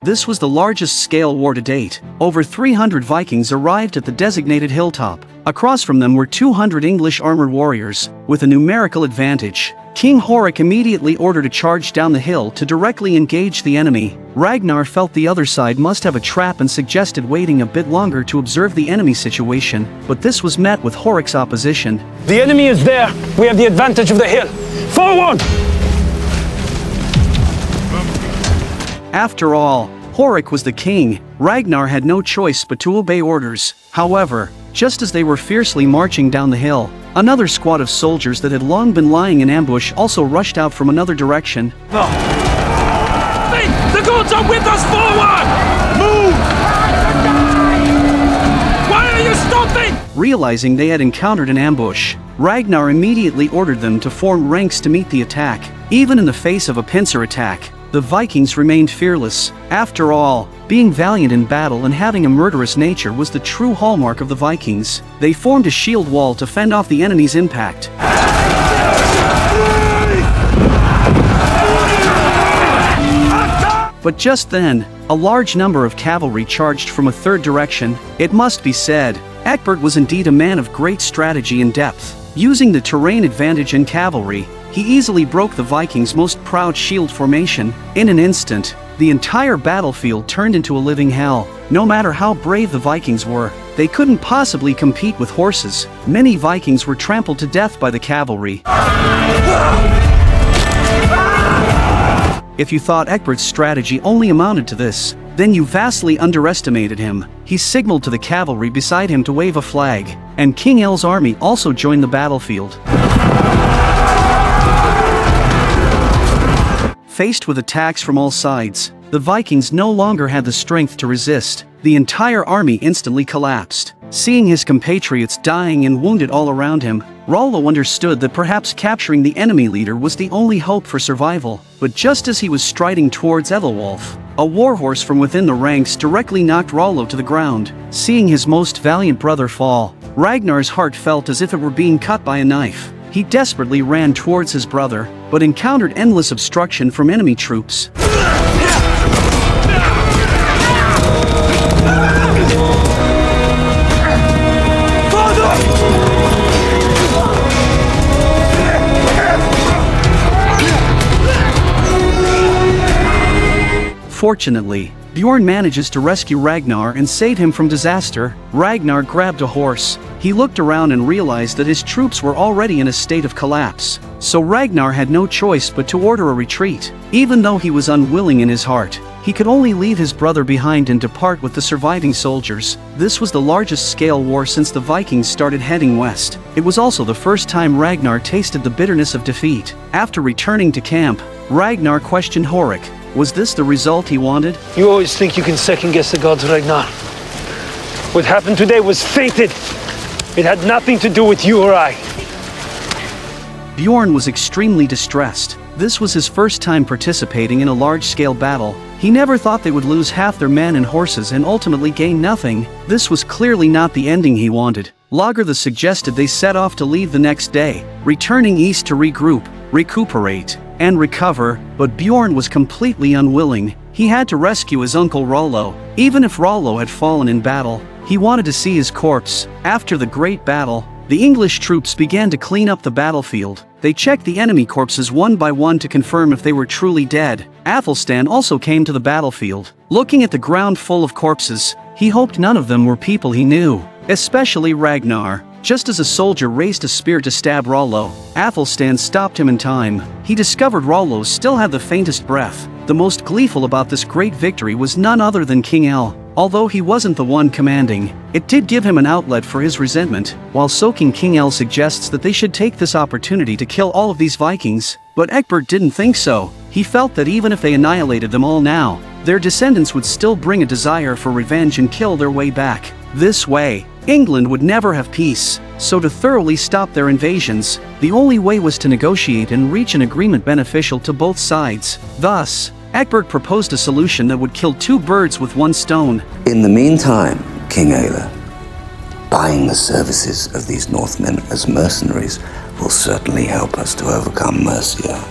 This was the largest scale war to date. Over 300 Vikings arrived at the designated hilltop. Across from them were 200 English armored warriors, with a numerical advantage. King Horik immediately ordered a charge down the hill to directly engage the enemy. Ragnar felt the other side must have a trap and suggested waiting a bit longer to observe the enemy situation, but this was met with Horik's opposition. The enemy is there. We have the advantage of the hill. Forward! After all, Horik was the king. Ragnar had no choice but to obey orders. However, just as they were fiercely marching down the hill, another squad of soldiers that had long been lying in ambush also rushed out from another direction. No. Hey, the gods are with us! Forward! Move! Why are you stopping? Realizing they had encountered an ambush, Ragnar immediately ordered them to form ranks to meet the attack. Even in the face of a pincer attack, the Vikings remained fearless. After all, being valiant in battle and having a murderous nature was the true hallmark of the Vikings. They formed a shield wall to fend off the enemy's impact. But just then, a large number of cavalry charged from a third direction. It must be said, Egbert was indeed a man of great strategy and depth. Using the terrain advantage in cavalry, he easily broke the Vikings' most proud shield formation. In an instant, the entire battlefield turned into a living hell. No matter how brave the Vikings were, they couldn't possibly compete with horses. Many Vikings were trampled to death by the cavalry. If you thought Egbert's strategy only amounted to this, then you vastly underestimated him. He signaled to the cavalry beside him to wave a flag, and King L's army also joined the battlefield. Faced with attacks from all sides, the Vikings no longer had the strength to resist. The entire army instantly collapsed. Seeing his compatriots dying and wounded all around him, Rollo understood that perhaps capturing the enemy leader was the only hope for survival. But just as he was striding towards Ethelwolf, a warhorse from within the ranks directly knocked Rollo to the ground. Seeing his most valiant brother fall, Ragnar's heart felt as if it were being cut by a knife. He desperately ran towards his brother, but encountered endless obstruction from enemy troops. Fortunately, Bjorn manages to rescue Ragnar and save him from disaster. Ragnar grabbed a horse. He looked around and realized that his troops were already in a state of collapse. So Ragnar had no choice but to order a retreat. Even though he was unwilling in his heart, he could only leave his brother behind and depart with the surviving soldiers. This was the largest scale war since the Vikings started heading west. It was also the first time Ragnar tasted the bitterness of defeat. After returning to camp, Ragnar questioned Horik. Was this the result he wanted? You always think you can second-guess the gods, Ragnar. What happened today was fated. It had nothing to do with you or I. Bjorn was extremely distressed. This was his first time participating in a large-scale battle. He never thought they would lose half their men and horses and ultimately gain nothing. This was clearly not the ending he wanted. Lagertha suggested they set off to leave the next day, returning east to regroup, recuperate, and recover, but Bjorn was completely unwilling. He had to rescue his uncle Rollo. Even if Rollo had fallen in battle, he wanted to see his corpse. After the great battle, the English troops began to clean up the battlefield. They checked the enemy corpses one by one to confirm if they were truly dead. Athelstan also came to the battlefield. Looking at the ground full of corpses, he hoped none of them were people he knew, especially Ragnar. Just as a soldier raised a spear to stab Rollo, Athelstan stopped him in time. He discovered Rollo still had the faintest breath. The most gleeful about this great victory was none other than King L. Although he wasn't the one commanding, it did give him an outlet for his resentment. While soaking, King L suggests that they should take this opportunity to kill all of these Vikings. But Egbert didn't think so. He felt that even if they annihilated them all now, their descendants would still bring a desire for revenge and kill their way back. This way, England would never have peace. So to thoroughly stop their invasions, the only way was to negotiate and reach an agreement beneficial to both sides. Thus, Egbert proposed a solution that would kill two birds with one stone. In the meantime, King Ayla, buying the services of these Northmen as mercenaries will certainly help us to overcome Mercia.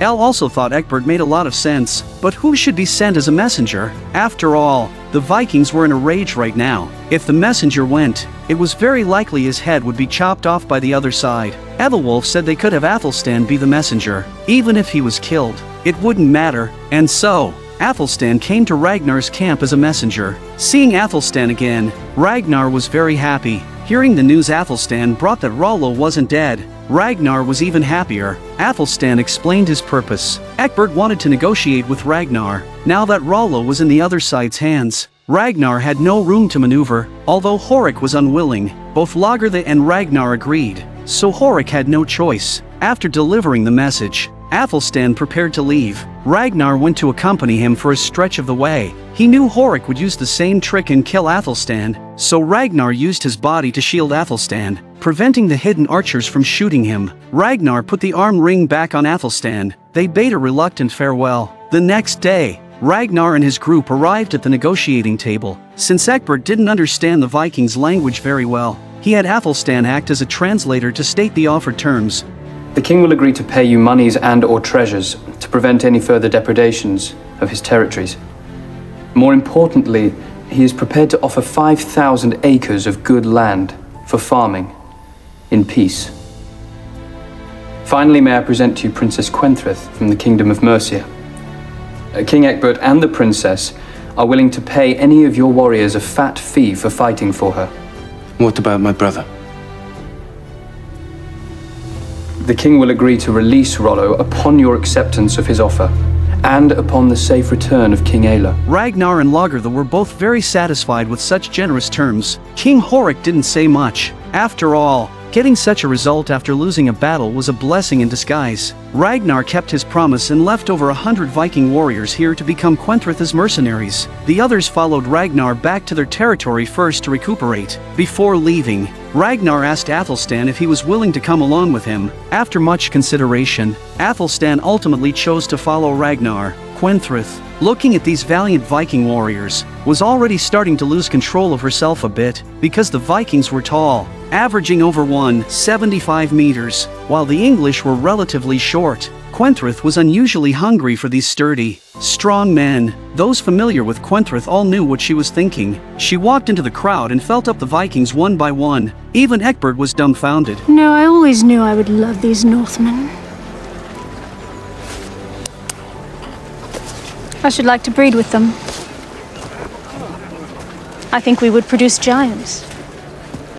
Elle also thought Egbert made a lot of sense, but who should be sent as a messenger? After all, the Vikings were in a rage right now. If the messenger went, it was very likely his head would be chopped off by the other side. Ethelwulf said they could have Athelstan be the messenger. Even if he was killed, it wouldn't matter, and so, Athelstan came to Ragnar's camp as a messenger. Seeing Athelstan again, Ragnar was very happy. Hearing the news Athelstan brought that Rollo wasn't dead, Ragnar was even happier. Athelstan explained his purpose. Egbert wanted to negotiate with Ragnar. Now that Rollo was in the other side's hands, Ragnar had no room to maneuver. Although Horik was unwilling, both Lagertha and Ragnar agreed, so Horik had no choice. After delivering the message, Athelstan prepared to leave. Ragnar went to accompany him for a stretch of the way. He knew Horik would use the same trick and kill Athelstan, so Ragnar used his body to shield Athelstan, preventing the hidden archers from shooting him. Ragnar put the arm ring back on Athelstan. They bade a reluctant farewell. The next day, Ragnar and his group arrived at the negotiating table. Since Egbert didn't understand the Vikings' language very well, he had Athelstan act as a translator to state the offered terms. The king will agree to pay you monies and/or treasures to prevent any further depredations of his territories. More importantly, he is prepared to offer 5,000 acres of good land for farming in peace. Finally, may I present to you Princess Quenthrith from the Kingdom of Mercia. King Egbert and the princess are willing to pay any of your warriors a fat fee for fighting for her. What about my brother? The king will agree to release Rollo upon your acceptance of his offer, and upon the safe return of King Aela. Ragnar and Lagertha were both very satisfied with such generous terms. King Horik didn't say much. After all, getting such a result after losing a battle was a blessing in disguise. Ragnar kept his promise and left over 100 Viking warriors here to become Quenthrith's mercenaries. The others followed Ragnar back to their territory first to recuperate. Before leaving, Ragnar asked Athelstan if he was willing to come along with him. After much consideration, Athelstan ultimately chose to follow Ragnar. Quenthrith, looking at these valiant Viking warriors, was already starting to lose control of herself a bit, because the Vikings were tall, averaging over 175 meters, while the English were relatively short. Quenthrith was unusually hungry for these sturdy, strong men. Those familiar with Quenthrith all knew what she was thinking. She walked into the crowd and felt up the Vikings one by one. Even Egbert was dumbfounded. No, I always knew I would love these Northmen. I should like to breed with them. I think we would produce giants.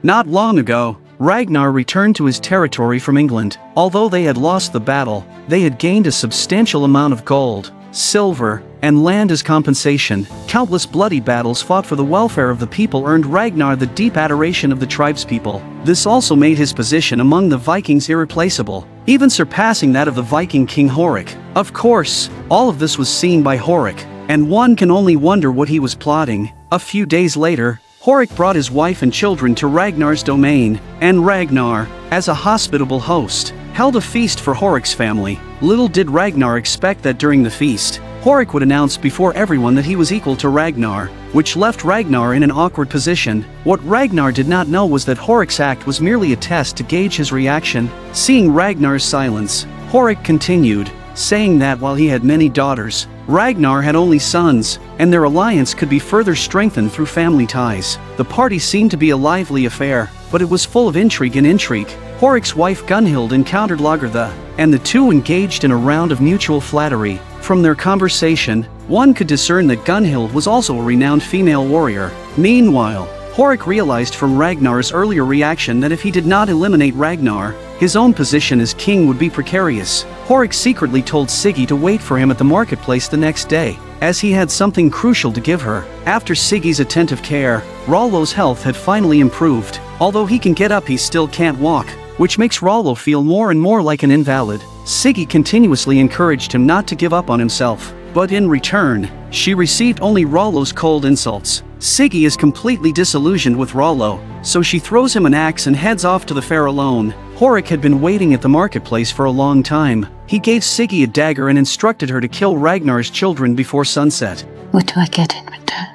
Not long ago, Ragnar returned to his territory from England. Although they had lost the battle, they had gained a substantial amount of gold, silver, and land as compensation. Countless bloody battles fought for the welfare of the people earned Ragnar the deep adoration of the tribespeople. This also made his position among the Vikings irreplaceable, even surpassing that of the Viking king Horik. Of course, all of this was seen by Horik, and one can only wonder what he was plotting. A few days later, Horik brought his wife and children to Ragnar's domain, and Ragnar, as a hospitable host, held a feast for Horik's family. Little did Ragnar expect that during the feast, Horik would announce before everyone that he was equal to Ragnar, which left Ragnar in an awkward position. What Ragnar did not know was that Horik's act was merely a test to gauge his reaction. Seeing Ragnar's silence, Horik continued, saying that while he had many daughters, Ragnar had only sons, and their alliance could be further strengthened through family ties. The party seemed to be a lively affair, but it was full of intrigue and intrigue. Horik's wife Gunhild encountered Lagertha, and the two engaged in a round of mutual flattery. From their conversation, one could discern that Gunhild was also a renowned female warrior. Meanwhile, Horik realized from Ragnar's earlier reaction that if he did not eliminate Ragnar, his own position as king would be precarious. Horik secretly told Siggy to wait for him at the marketplace the next day, as he had something crucial to give her. After Siggy's attentive care, Rollo's health had finally improved. Although he can get up, he still can't walk, which makes Rollo feel more and more like an invalid. Siggy continuously encouraged him not to give up on himself, but in return, she received only Rollo's cold insults. Siggy is completely disillusioned with Rollo, so she throws him an axe and heads off to the fair alone. Horik had been waiting at the marketplace for a long time. He gave Siggy a dagger and instructed her to kill Ragnar's children before sunset. What do I get in return?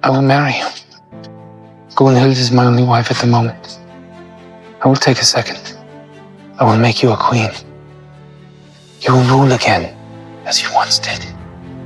I will marry you. Gunhild is my only wife at the moment. I will take a second. I will make you a queen. You will rule again, as you once did.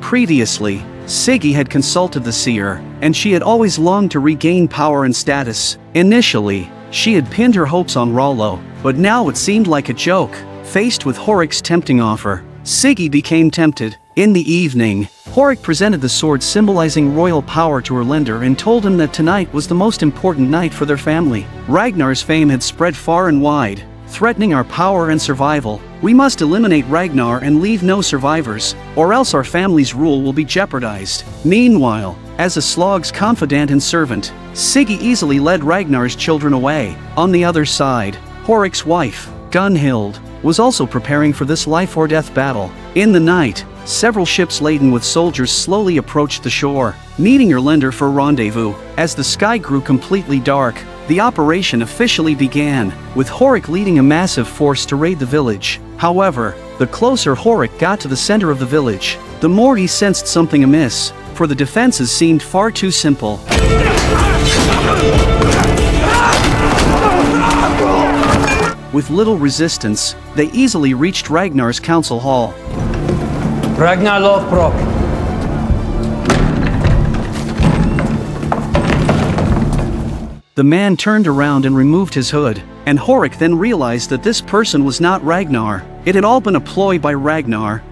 Previously, Siggy had consulted the seer, and she had always longed to regain power and status. Initially, she had pinned her hopes on Rollo, but now it seemed like a joke. Faced with Horik's tempting offer, Siggy became tempted. In the evening, Horik presented the sword symbolizing royal power to her lender and told him that tonight was the most important night for their family. Ragnar's fame had spread far and wide, threatening our power and survival. We must eliminate Ragnar and leave no survivors, or else our family's rule will be jeopardized. Meanwhile, as a Slog's confidant and servant, Siggy easily led Ragnar's children away. On the other side, Horik's wife, Gunhild, was also preparing for this life-or-death battle. In the night, several ships laden with soldiers slowly approached the shore, meeting her lender for rendezvous. As the sky grew completely dark, the operation officially began, with Horik leading a massive force to raid the village. However, the closer Horik got to the center of the village, the more he sensed something amiss, for the defenses seemed far too simple. With little resistance, they easily reached Ragnar's council hall. Ragnar Lothbrok. The man turned around and removed his hood, and Horik then realized that this person was not Ragnar. It had all been a ploy by Ragnar.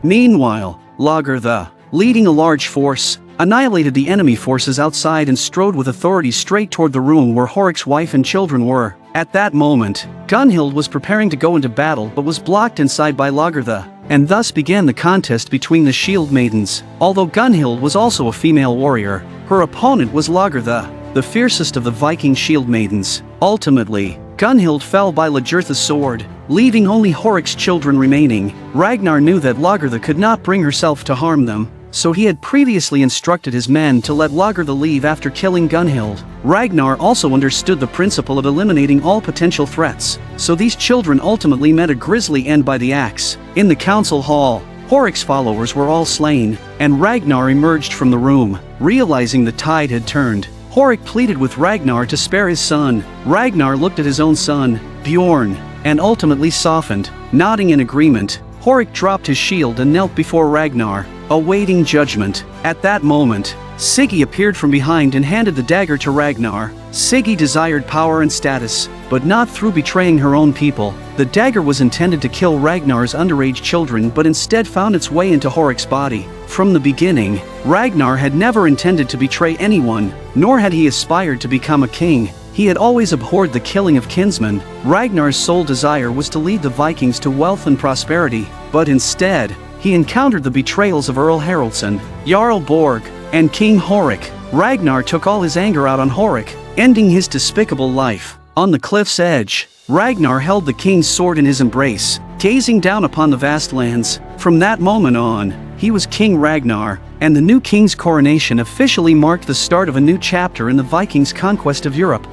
Meanwhile, Lagertha, leading a large force, annihilated the enemy forces outside and strode with authority straight toward the room where Horik's wife and children were. At that moment, Gunhild was preparing to go into battle but was blocked inside by Lagertha, and thus began the contest between the shield maidens. Although Gunhild was also a female warrior, her opponent was Lagertha, the fiercest of the Viking shield maidens. Ultimately, Gunhild fell by Lagertha's sword, leaving only Horik's children remaining. Ragnar knew that Lagertha could not bring herself to harm them, so he had previously instructed his men to let Lagertha leave after killing Gunhild. Ragnar also understood the principle of eliminating all potential threats, so these children ultimately met a grisly end by the axe. In the council hall, Horik's followers were all slain, and Ragnar emerged from the room. Realizing the tide had turned, Horik pleaded with Ragnar to spare his son. Ragnar looked at his own son, Bjorn, and ultimately softened. Nodding in agreement, Horik dropped his shield and knelt before Ragnar, awaiting judgment. At that moment, Siggy appeared from behind and handed the dagger to Ragnar. Siggy desired power and status, but not through betraying her own people. The dagger was intended to kill Ragnar's underage children but instead found its way into Horik's body. From the beginning, Ragnar had never intended to betray anyone, nor had he aspired to become a king. He had always abhorred the killing of kinsmen. Ragnar's sole desire was to lead the Vikings to wealth and prosperity, but instead, he encountered the betrayals of Earl Haraldsson, Jarl Borg, and King Horik. Ragnar took all his anger out on Horik, ending his despicable life. On the cliff's edge, Ragnar held the king's sword in his embrace, gazing down upon the vast lands. From that moment on, he was King Ragnar, and the new king's coronation officially marked the start of a new chapter in the Vikings' conquest of Europe.